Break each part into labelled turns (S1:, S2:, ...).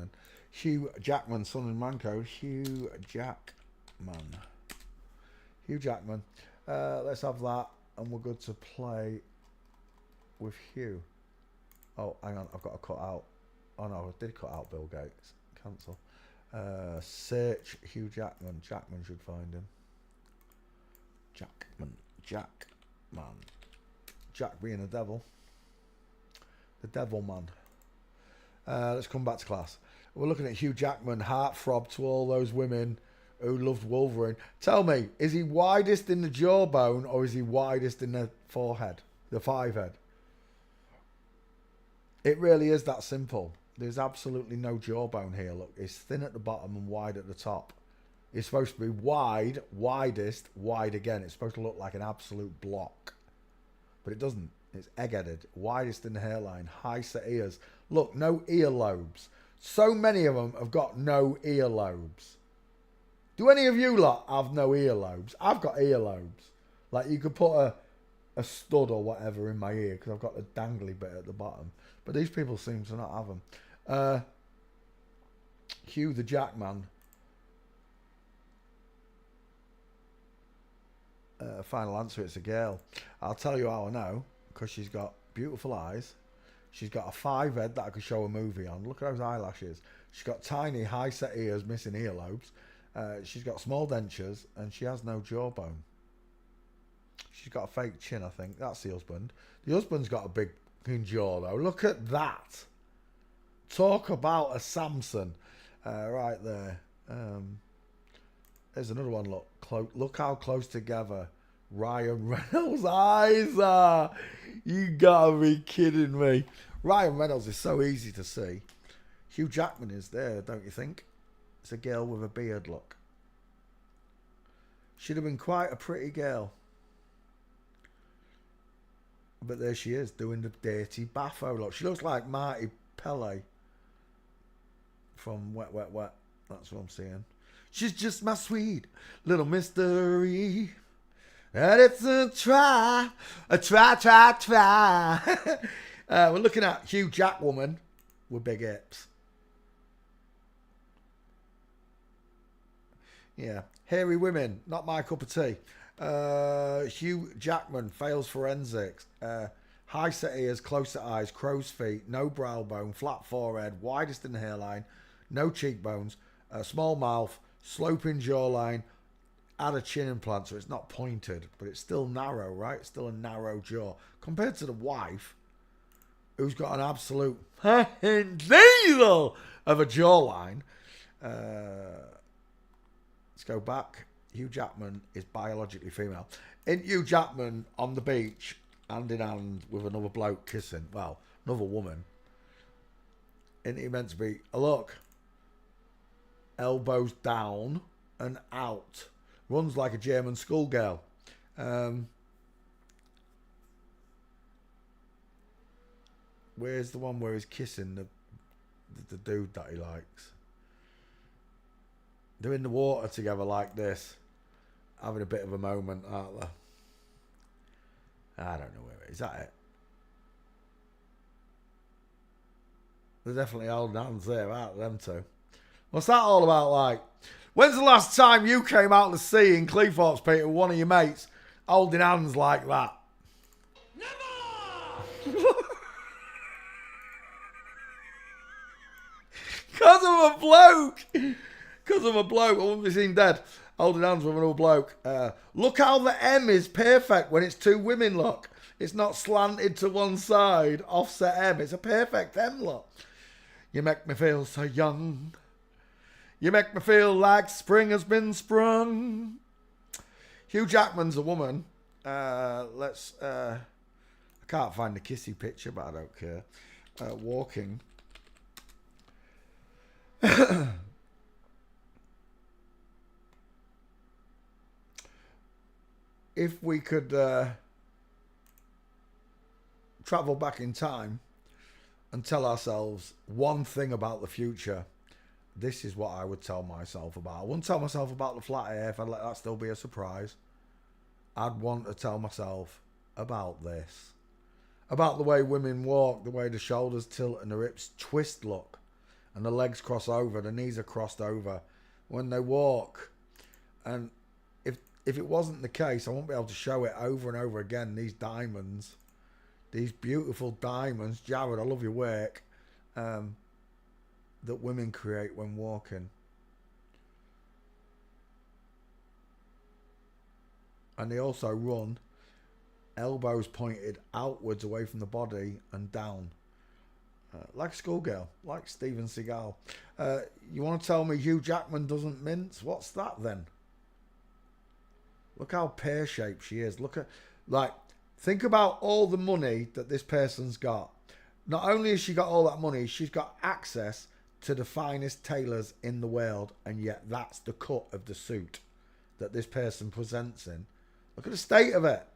S1: then. Hugh Jackman, Son and Manco. Hugh Jackman. Hugh Jackman. Let's have that, and we're good to play with Hugh. Oh, hang on, I've got to cut out. Oh no, I did cut out Bill Gates. Cancel. Search Hugh Jackman. Jackman should find him. Jackman. Jack being a devil. The devil man. Let's come back to class. We're looking at Hugh Jackman, heartthrob to all those women who loved Wolverine. Tell me, is he widest in the jawbone or is he widest in the forehead? The five head? It really is that simple. There's absolutely no jawbone here. Look, it's thin at the bottom and wide at the top. It's supposed to be wide, widest, wide again. It's supposed to look like an absolute block. But it doesn't. It's egg-headed. Widest in the hairline. High set ears. Look, no earlobes. So many of them have got no earlobes. Do any of you lot have no earlobes? I've got earlobes. Like you could put a stud or whatever in my ear because I've got the dangly bit at the bottom. But these people seem to not have them. Hugh the Jackman. Final answer, it's a girl. I'll tell you how I know. Because she's got beautiful eyes. She's got a five head that I could show a movie on. Look at those eyelashes. She's got tiny, high set ears, missing earlobes. She's got small dentures, and she has no jawbone. She's got a fake chin, I think. That's the husband. The husband's got a big jaw, though. Look at that. Talk about a Samson. Right there. There's another one. Look how close together Ryan Reynolds' eyes are. You gotta be kidding me. Ryan Reynolds is so easy to see. Hugh Jackman is there, don't you think? It's a girl with a beard, look. She'd have been quite a pretty girl. But there she is, doing the dirty baffo. Look, she looks like Marty Pele from Wet, Wet, Wet. That's what I'm seeing. She's just my sweet little mystery. And it's a try. We're looking at Hugh Jackwoman with big hips. Yeah. Hairy women, not my cup of tea. Hugh Jackman fails forensics. High set ears, close set eyes, crow's feet, no brow bone, flat forehead, widest in the hairline, no cheekbones, small mouth, sloping jawline, add a chin implant so it's not pointed, but it's still narrow, right? It's still a narrow jaw. Compared to the wife, who's got an absolute diesel of a jawline. Let's go back. Hugh Jackman is biologically female. In Hugh Jackman on the beach, hand in hand with another bloke kissing, well, another woman. Isn't he meant to be, look, elbows down and out. Runs like a German schoolgirl. Where's the one where he's kissing the dude that he likes? They're in the water together like this. Having a bit of a moment, aren't they? I don't know where it is. Is that it? They're definitely holding hands there, aren't they, them two? What's that all about, like? When's the last time you came out to sea in Cleethorpes, Peter, with one of your mates holding hands like that? Never! Because of a bloke! Because of a bloke, I wouldn't be seen dead. Holding hands with another bloke. Look how the M is perfect when it's two women, look. It's not slanted to one side, offset M. It's a perfect M, look. You make me feel so young. You make me feel like spring has been sprung. Hugh Jackman's a woman. I can't find the kissy picture, but I don't care. Walking. If we could travel back in time and tell ourselves one thing about the future, this is what I would tell myself about. I wouldn't tell myself about the flat earth. I'd let that still be a surprise. I'd want to tell myself about this. About the way women walk, the way the shoulders tilt and the hips twist, look. and the legs cross over, the knees are crossed over when they walk. And if it wasn't the case, I won't be able to show it over and over again. These diamonds, these beautiful diamonds, Jared, I love your work, that women create when walking. And they also run elbows pointed outwards away from the body and down. Like a schoolgirl, like Steven Seagal. You want to tell me Hugh Jackman doesn't mince? What's that then? Look how pear-shaped she is. Look at, like, think about all the money that this person's got. Not only has she got all that money, she's got access to the finest tailors in the world, and yet that's the cut of the suit that this person presents in. Look at the state of it.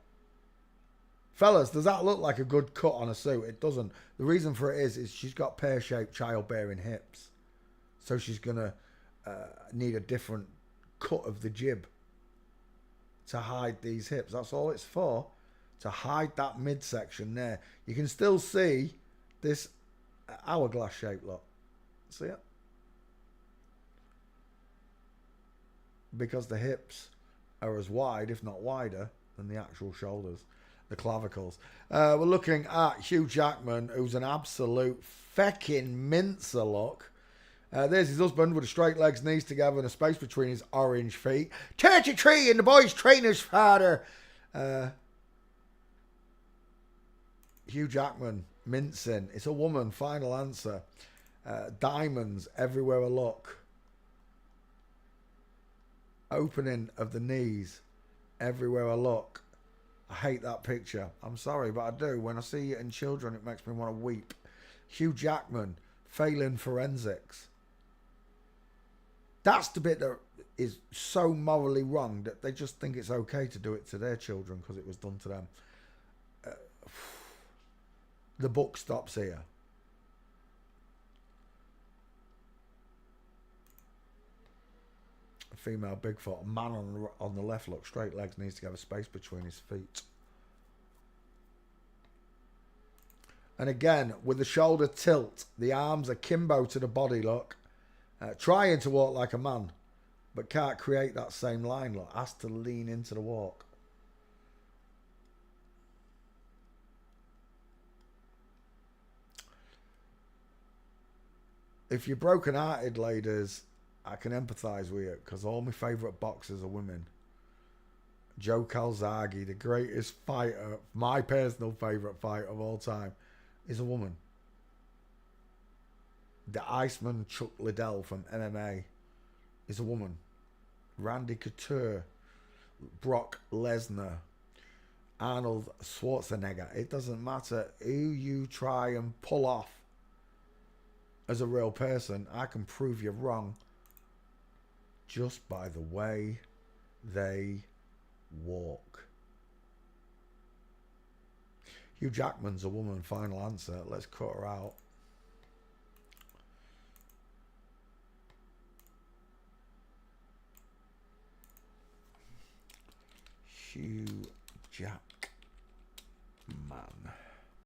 S1: Fellas, does that look like a good cut on a suit? It doesn't. The reason for it is she's got pear-shaped childbearing hips. So she's going to need a different cut of the jib to hide these hips. That's all it's for. To hide that midsection there. You can still see this hourglass shape, look. See it? Because the hips are as wide, if not wider, than the actual shoulders. The clavicles. We're looking at Hugh Jackman, who's an absolute feckin' mincer, look. There's his husband with the straight legs, knees together, and a space between his orange feet. 33 and the boy's trainer's father. Hugh Jackman, mincing. It's a woman, final answer. Diamonds everywhere I look. Opening of the knees everywhere I look. I hate that picture. I'm sorry, but I do. When I see it in children, it makes me want to weep. Hugh Jackman, failing forensics. That's the bit that is so morally wrong that they just think it's okay to do it to their children because it was done to them. The book stops here. A female Bigfoot. A man on the left, look, straight legs, needs to have a space between his feet. And again, with the shoulder tilt, the arms akimbo to the body, look. Trying to walk like a man, but can't create that same line, look. Has to lean into the walk. If you're broken-hearted, ladies, I can empathise with you, because all my favourite boxers are women. Joe Calzaghe, the greatest fighter, my personal favourite fighter of all time, is a woman. The Iceman Chuck Liddell from MMA is a woman. Randy Couture, Brock Lesnar, Arnold Schwarzenegger. It doesn't matter who you try and pull off as a real person. I can prove you wrong just by the way they walk. Hugh Jackman's a woman, final answer. Let's cut her out. Hugh JackMAN.